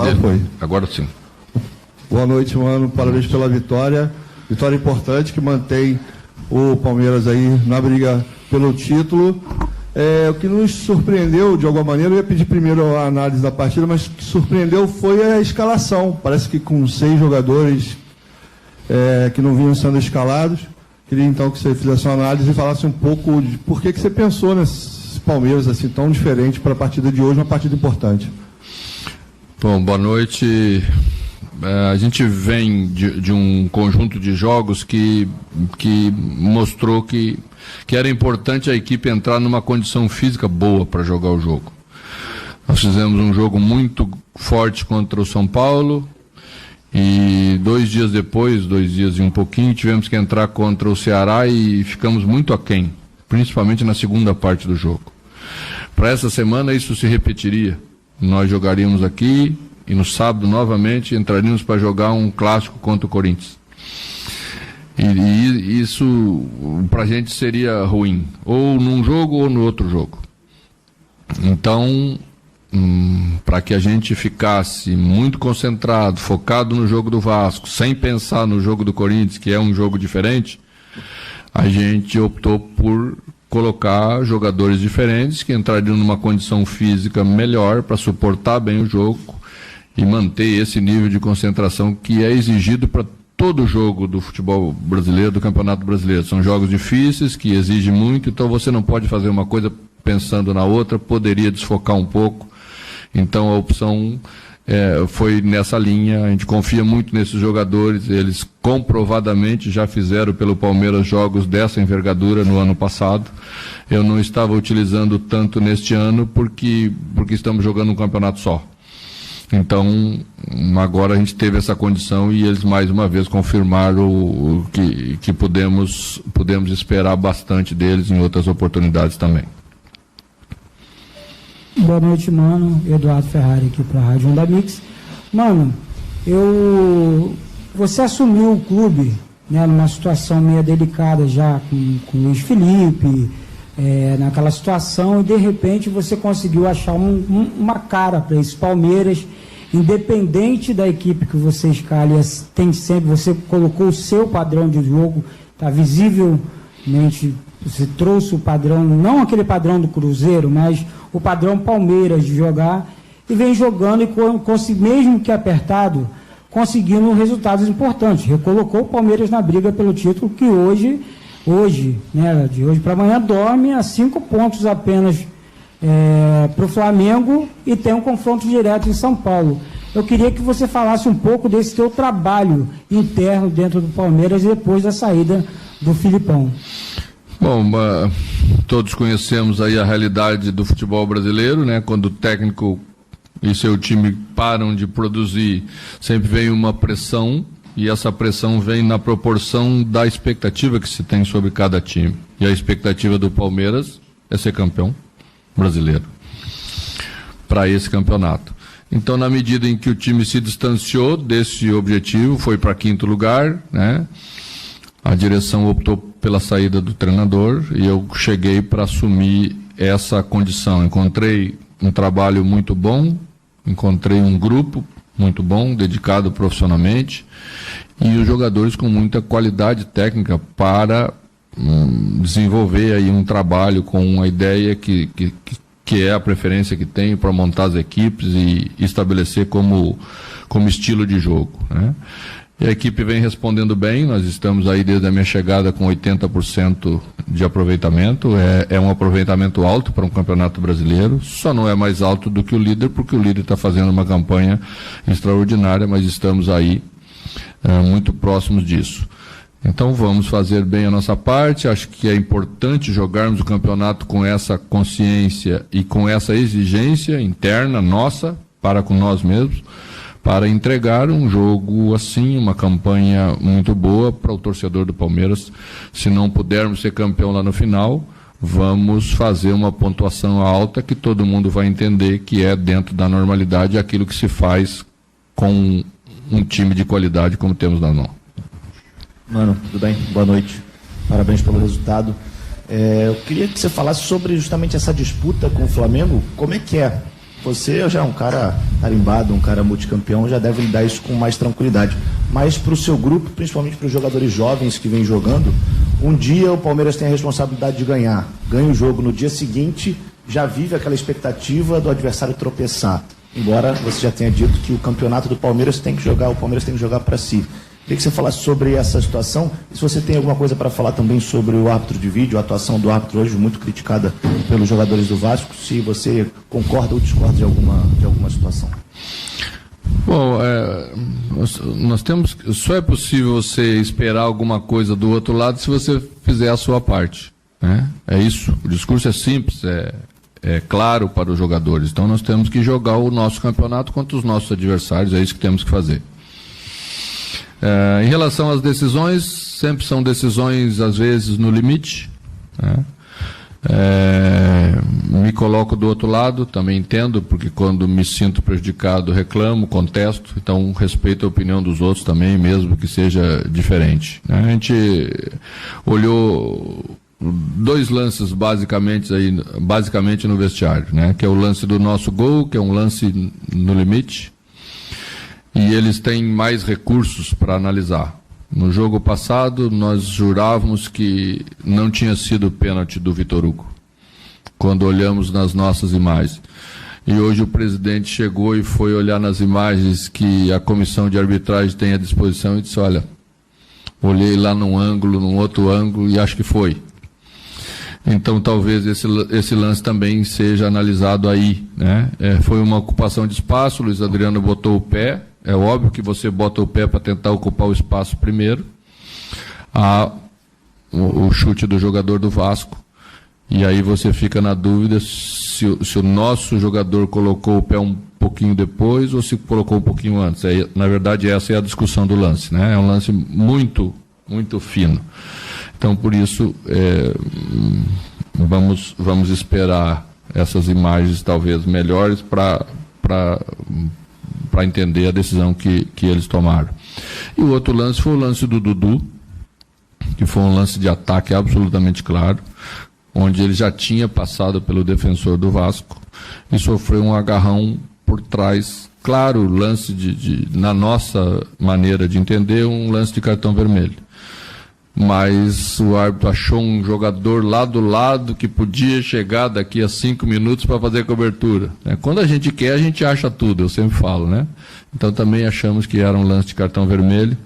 Agora foi. Agora sim. Boa noite, mano. Parabéns pela vitória. Vitória importante que mantém o Palmeiras aí na briga pelo título. O que nos surpreendeu, de alguma maneira, eu ia pedir primeiro a análise da partida, mas o que surpreendeu foi a escalação. Parece que com 6 jogadores que não vinham sendo escalados. Queria então que você fizesse uma análise e falasse um pouco de por que você pensou nesse Palmeiras assim tão diferente para a partida de hoje, uma partida importante. Bom, boa noite. A gente vem de um conjunto de jogos que mostrou que era importante a equipe entrar numa condição física boa para jogar o jogo. Nós fizemos um jogo muito forte contra o São Paulo e 2 dias depois, 2 dias e um pouquinho, tivemos que entrar contra o Ceará e ficamos muito aquém, principalmente na segunda parte do jogo. Para essa semana isso se repetiria. Nós jogaríamos aqui e no sábado novamente entraríamos para jogar um clássico contra o Corinthians. E isso para a gente seria ruim, ou num jogo ou no outro jogo. Então, para que a gente ficasse muito concentrado, focado no jogo do Vasco, sem pensar no jogo do Corinthians, que é um jogo diferente, a gente optou por colocar jogadores diferentes que entrariam numa condição física melhor para suportar bem o jogo e manter esse nível de concentração que é exigido para todo jogo do futebol brasileiro, do Campeonato Brasileiro. São jogos difíceis, que exigem muito, então você não pode fazer uma coisa pensando na outra, poderia desfocar um pouco. Então a opção foi nessa linha. A gente confia muito nesses jogadores, eles comprovadamente já fizeram pelo Palmeiras jogos dessa envergadura no ano passado. Eu não estava utilizando tanto neste ano porque estamos jogando um campeonato só. Então, agora a gente teve essa condição e eles mais uma vez confirmaram que podemos esperar bastante deles em outras oportunidades também. Boa noite, mano. Eduardo Ferrari aqui para a Rádio Onda Mix. Mano, você assumiu o clube, né, numa situação meio delicada já com o Luiz Felipe, naquela situação, e de repente você conseguiu achar uma cara para esse Palmeiras, independente da equipe que você escala, tem sempre, você colocou o seu padrão de jogo, está visivelmente, você trouxe o padrão, não aquele padrão do Cruzeiro, mas o padrão Palmeiras de jogar, e vem jogando e mesmo que apertado, conseguindo resultados importantes. Recolocou o Palmeiras na briga pelo título, que hoje, né, de hoje para amanhã, dorme a 5 pontos apenas para o Flamengo e tem um confronto direto em São Paulo. Eu queria que você falasse um pouco desse seu trabalho interno dentro do Palmeiras depois da saída do Filipão. Bom, todos conhecemos aí a realidade do futebol brasileiro, né? Quando o técnico e seu time param de produzir, sempre vem uma pressão, e essa pressão vem na proporção da expectativa que se tem sobre cada time. E a expectativa do Palmeiras é ser campeão brasileiro para esse campeonato. Então, na medida em que o time se distanciou desse objetivo, foi para 5º lugar, né? A direção optou pela saída do treinador e eu cheguei para assumir essa condição. Encontrei um trabalho muito bom, encontrei um grupo muito bom, dedicado profissionalmente, e os jogadores com muita qualidade técnica para desenvolver aí um trabalho com uma ideia que é a preferência que tenho para montar as equipes e estabelecer como estilo de jogo, né? E a equipe vem respondendo bem, nós estamos aí desde a minha chegada com 80% de aproveitamento, é um aproveitamento alto para um campeonato brasileiro, só não é mais alto do que o líder, porque o líder está fazendo uma campanha extraordinária, mas estamos aí muito próximos disso. Então vamos fazer bem a nossa parte, acho que é importante jogarmos o campeonato com essa consciência e com essa exigência interna nossa, para com nós mesmos, para entregar um jogo assim, uma campanha muito boa para o torcedor do Palmeiras. Se não pudermos ser campeão lá no final, vamos fazer uma pontuação alta que todo mundo vai entender que é dentro da normalidade aquilo que se faz com um time de qualidade como temos na mão. Mano, tudo bem? Boa noite. Parabéns pelo resultado. Eu queria que você falasse sobre justamente essa disputa com o Flamengo. Como é que é Você já é um cara tarimbado, um cara multicampeão, já deve lidar isso com mais tranquilidade. Mas para o seu grupo, principalmente para os jogadores jovens que vêm jogando, um dia o Palmeiras tem a responsabilidade de ganhar. Ganha o jogo, no dia seguinte já vive aquela expectativa do adversário tropeçar. Embora você já tenha dito que o campeonato do Palmeiras tem que jogar, o Palmeiras tem que jogar para si. Queria que você falasse sobre essa situação e se você tem alguma coisa para falar também sobre o árbitro de vídeo, a atuação do árbitro hoje muito criticada pelos jogadores do Vasco, se você concorda ou discorda de alguma situação. Bom, nós temos, só é possível você esperar alguma coisa do outro lado se você fizer a sua parte, né? É isso, o discurso é simples, é claro para os jogadores, então nós temos que jogar o nosso campeonato contra os nossos adversários, é isso que temos que fazer. Em relação às decisões, sempre são decisões às vezes no limite, né? Me coloco do outro lado, também entendo, porque quando me sinto prejudicado reclamo, contesto, então respeito a opinião dos outros também, mesmo que seja diferente, né? A gente olhou dois lances basicamente no vestiário, né? Que é o lance do nosso gol, que é um lance no limite, e eles têm mais recursos para analisar. No jogo passado, nós jurávamos que não tinha sido pênalti do Vitor Hugo, quando olhamos nas nossas imagens. E hoje o presidente chegou e foi olhar nas imagens que a comissão de arbitragem tem à disposição e disse, olha, olhei lá num ângulo, num outro ângulo e acho que foi. Então talvez esse lance também seja analisado aí, né? Foi uma ocupação de espaço, o Luiz Adriano botou o pé. É óbvio que você bota o pé para tentar ocupar o espaço primeiro. O chute do jogador do Vasco. E aí você fica na dúvida se o nosso jogador colocou o pé um pouquinho depois ou se colocou um pouquinho antes. Na verdade, essa é a discussão do lance, né? É um lance muito, muito fino. Então, por isso, vamos esperar essas imagens talvez melhores para entender a decisão que eles tomaram. E o outro lance foi o lance do Dudu, que foi um lance de ataque absolutamente claro, onde ele já tinha passado pelo defensor do Vasco e sofreu um agarrão por trás. Claro, lance na nossa maneira de entender, um lance de cartão vermelho. Mas o árbitro achou um jogador lá do lado que podia chegar daqui a 5 minutos para fazer cobertura, né? Quando a gente quer, a gente acha tudo, eu sempre falo, né? Então também achamos que era um lance de cartão vermelho,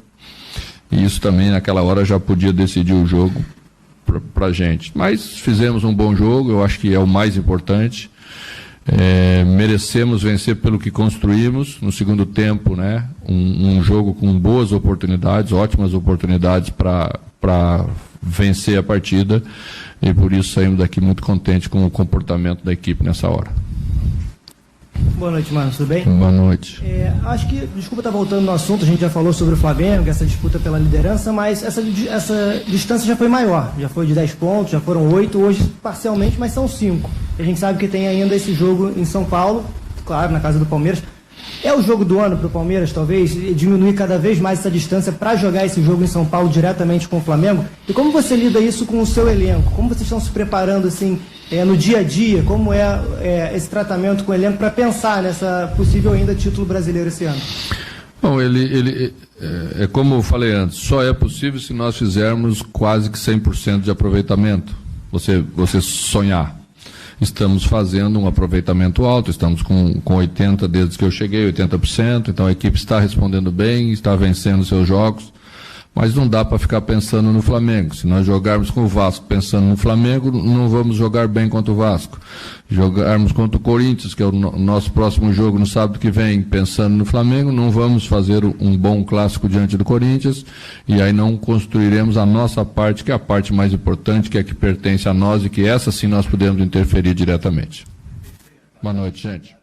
e isso também naquela hora já podia decidir o jogo para a gente. Mas fizemos um bom jogo, eu acho que é o mais importante. Merecemos vencer pelo que construímos no segundo tempo, né? Um jogo com boas oportunidades, ótimas oportunidades para vencer a partida, e por isso saímos daqui muito contentes com o comportamento da equipe nessa hora. Boa noite, mano, tudo bem? Boa noite. Acho que, desculpa estar voltando no assunto, a gente já falou sobre o Flamengo, essa disputa pela liderança, mas essa distância já foi maior, já foi de 10 pontos, já foram 8, hoje parcialmente, mas são 5. A gente sabe que tem ainda esse jogo em São Paulo, claro, na casa do Palmeiras. É o jogo do ano para o Palmeiras, talvez, diminuir cada vez mais essa distância para jogar esse jogo em São Paulo diretamente com o Flamengo? E como você lida isso com o seu elenco? Como vocês estão se preparando assim, no dia a dia? Como é esse tratamento com o elenco para pensar nessa possível ainda título brasileiro esse ano? Bom, como eu falei antes, só é possível se nós fizermos quase que 100% de aproveitamento. Você sonhar. Estamos fazendo um aproveitamento alto, estamos com 80% desde que eu cheguei, 80%, então a equipe está respondendo bem, está vencendo seus jogos, mas não dá para ficar pensando no Flamengo. Se nós jogarmos com o Vasco pensando no Flamengo, não vamos jogar bem contra o Vasco. Jogarmos contra o Corinthians, que é o nosso próximo jogo no sábado que vem, pensando no Flamengo, não vamos fazer um bom clássico diante do Corinthians, e aí não construiremos a nossa parte, que é a parte mais importante, que é a que pertence a nós, e que essa sim nós podemos interferir diretamente. Boa noite, gente.